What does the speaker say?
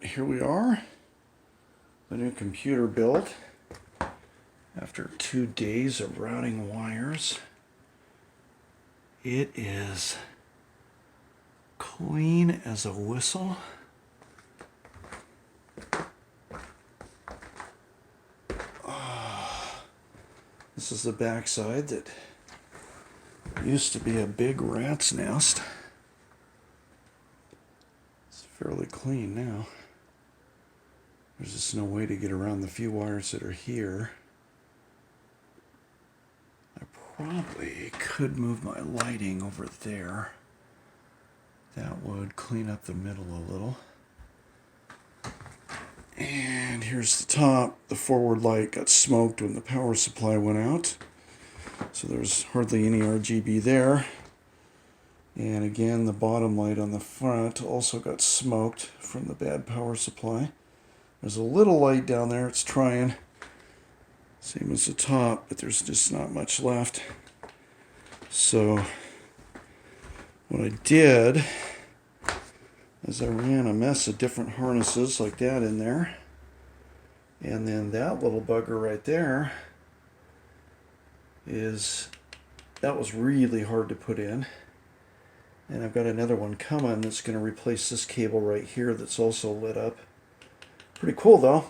here we are. The new computer built after 2 days of routing wires. It is clean as a whistle. This is the backside that used to be a big rat's nest. It's fairly clean now. There's just no way to get around the few wires that are here. I probably could move my lighting over there. That would clean up the middle a little. And here's the top. The forward light got smoked when the power supply went out. So there's hardly any RGB there. And again, the bottom light on the front also got smoked from the bad power supply. There's a little light down there. It's trying. Same as the top, but there's just not much left. So what I did is I ran a mess of different harnesses like that in there. And then that little bugger right there that was really hard to put in. And I've got another one coming that's going to replace this cable right here that's also lit up. Pretty cool though.